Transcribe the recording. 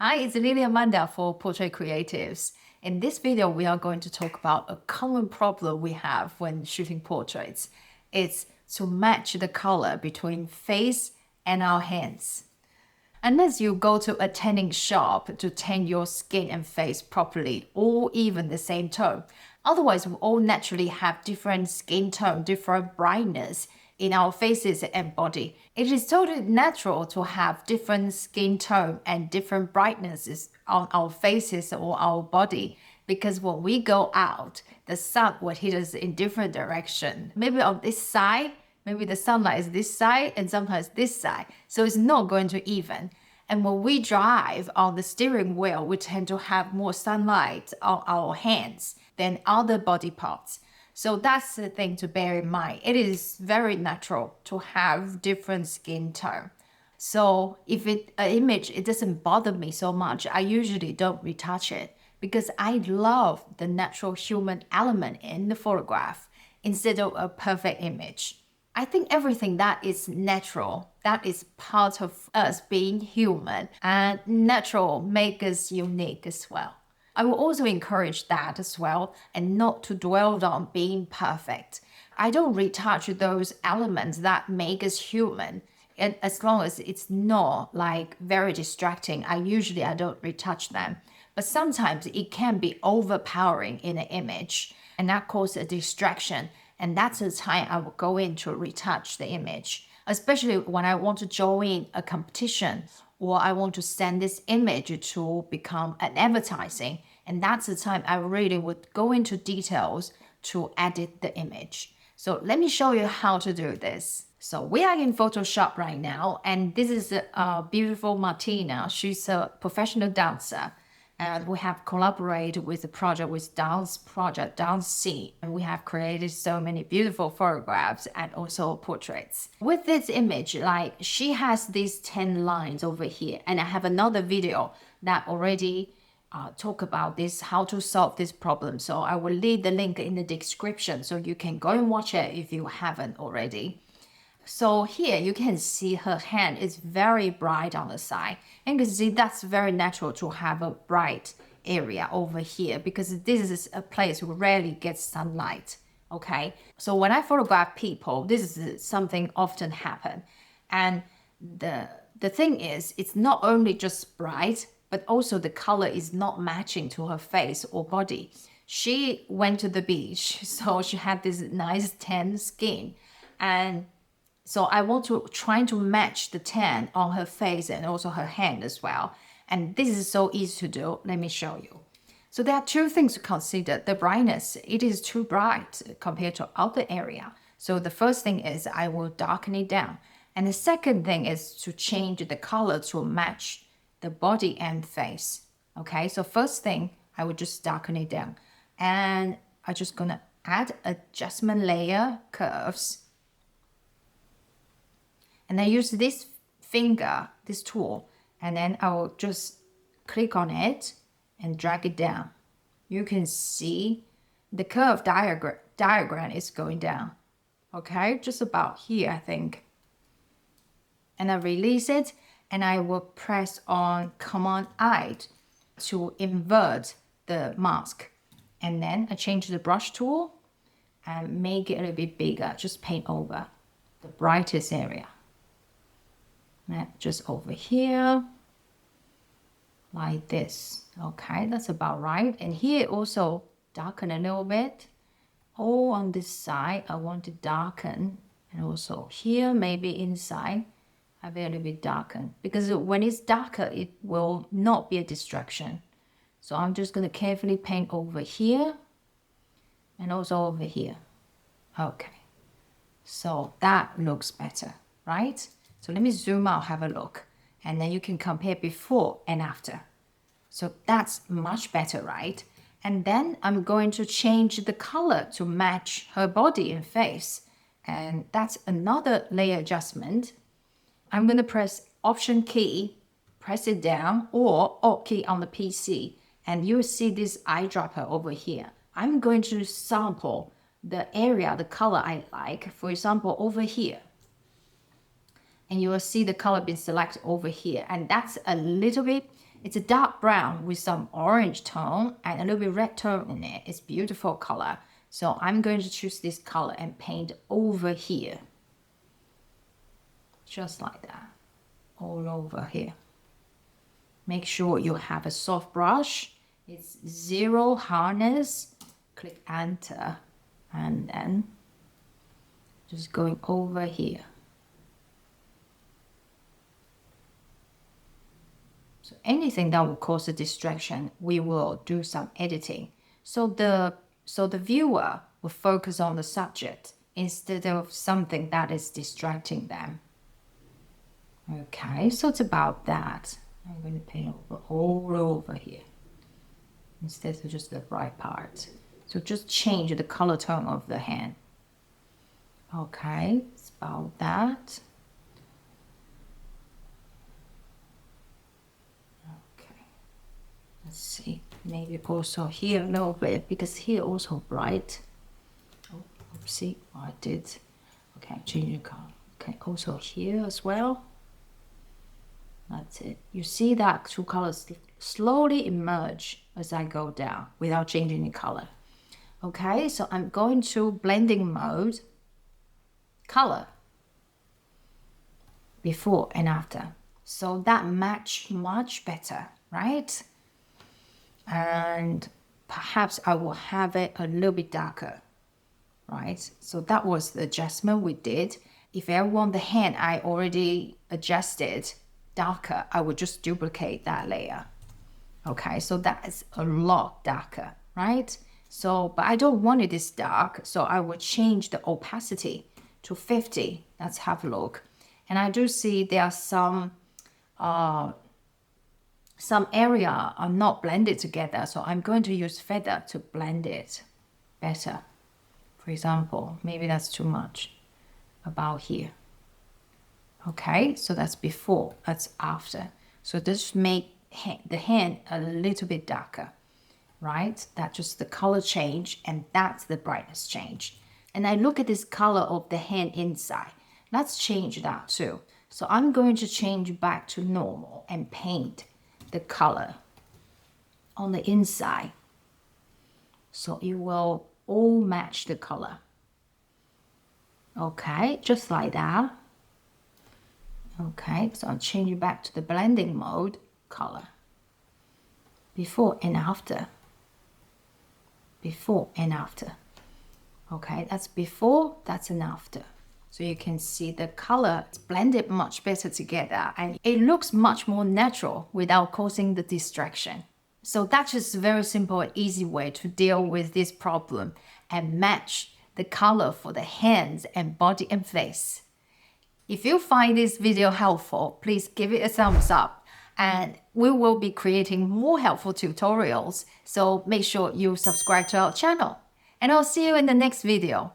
Hi, it's Lily Amanda for Portrait Creatives. In this video, we are going to talk about a common problem we have when shooting portraits. It's to match the color between face and our hands. Unless you go to a tanning shop to tan your skin and face properly, or even the same tone. Otherwise, we all naturally have different skin tone, different brightness in our faces and body. It is totally natural to have different skin tone and different brightnesses on our faces or our body. Because when we go out, the sun will hit us in different direction. Maybe on this side, maybe the sunlight is this side and sometimes this side. So it's not going to even. And when we drive on the steering wheel, we tend to have more sunlight on our hands than other body parts. So that's the thing to bear in mind. It is very natural to have different skin tone. So if an image, it doesn't bother me so much, I usually don't retouch it because I love the natural human element in the photograph instead of a perfect image. I think everything that is natural, that is part of us being human, and natural makes us unique as well. I will also encourage that as well and not to dwell on being perfect. I don't retouch those elements that make us human. And as long as it's not like very distracting, I don't retouch them. But sometimes it can be overpowering in an image and that causes a distraction. And that's the time I will go in to retouch the image, especially when I want to join a competition or I want to send this image to become an advertising. And that's the time I really would go into details to edit the image. So let me show you how to do this. So we are in Photoshop right now, and this is a beautiful Martina. She's a professional dancer. And we have collaborated with the project with Dance C. And we have created so many beautiful photographs and also portraits. With this image, like she has these 10 lines over here. And I have another video that already talk about this, how to solve this problem. So I will leave the link in the description so you can go and watch it if you haven't already. So here you can see her hand is very bright on the side. And you can see that's very natural to have a bright area over here because this is a place where rarely gets sunlight. Okay, so when I photograph people, this is something often happen. And the thing is, it's not only just bright, but also the color is not matching to her face or body. She went to the beach, so she had this nice tan skin. And so I want to try to match the tan on her face and also her hand as well. And this is so easy to do. Let me show you. So there are two things to consider. The brightness, it is too bright compared to other area. So the first thing is I will darken it down. And the second thing is to change the color to match the body and face. Okay, so first thing, I would just darken it down. And I'm just gonna add adjustment layer curves. And I use this finger, this tool, and then I will just click on it and drag it down. You can see the curve diagram is going down. Okay, just about here, I think. And I release it, and I will press on Command I to invert the mask. And then I change the brush tool and make it a little bit bigger, just paint over the brightest area. Just over here, like this. Okay, that's about right. And here also darken a little bit. All on this side, I want to darken. And also here, maybe inside, have it a little bit darken. Because when it's darker, it will not be a distraction. So I'm just going to carefully paint over here and also over here. Okay, so that looks better, right? So let me zoom out, have a look, and then you can compare before and after. So that's much better, right? And then I'm going to change the color to match her body and face. And that's another layer adjustment. I'm going to press Option key, press it down, or Alt key on the PC. And you'll see this eyedropper over here. I'm going to sample the area, the color I like. For example, over here. And you will see the color being selected over here. And that's a little bit It's a dark brown with some orange tone and a little bit red tone in it. It's beautiful color. So I'm going to choose this color and paint over here. Just like that. All over here. Make sure you have a soft brush. It's zero hardness. Click enter. And then just going over here. So anything that will cause a distraction, we will do some editing. So the viewer will focus on the subject instead of something that is distracting them. Okay, so it's about that. I'm going to paint all over here instead of just the right part. So just change the color tone of the hand. Okay, it's about that. Okay, let's see. Maybe also here a little bit because here also bright. Oh, oopsie, I did. Okay, change the color. Okay, also here as well. That's it. You see that two colors slowly emerge as I go down without changing the color. Okay, so I'm going to blending mode, color, before and after. So that match much better, right? And perhaps I will have it a little bit darker, right? So that was the adjustment we did. If I want the hand I already adjusted darker, I would just duplicate that layer. Okay, so that is a lot darker, right? So, but I don't want it this dark, so I will change the opacity to 50. Let's have a look. And I do see there are some area are not blended together, so I'm going to use feather to blend it better. For example, maybe that's too much about here. Okay, so that's before, that's after. So just make the hand a little bit darker, right? That's just the color change, and that's the brightness change. And I look at this color of the hand inside. Let's change that too. So I'm going to change back to normal and paint the color on the inside. So it will all match the color. Okay, just like that. Okay, so I'll change it back to the blending mode, color. Before and after. Before and after. Okay, that's before, that's an after. So you can see the color is blended much better together and it looks much more natural without causing the distraction. So that's just a very simple and easy way to deal with this problem and match the color for the hands and body and face. If you find this video helpful, please give it a thumbs up, and we will be creating more helpful tutorials. So make sure you subscribe to our channel, and I'll see you in the next video.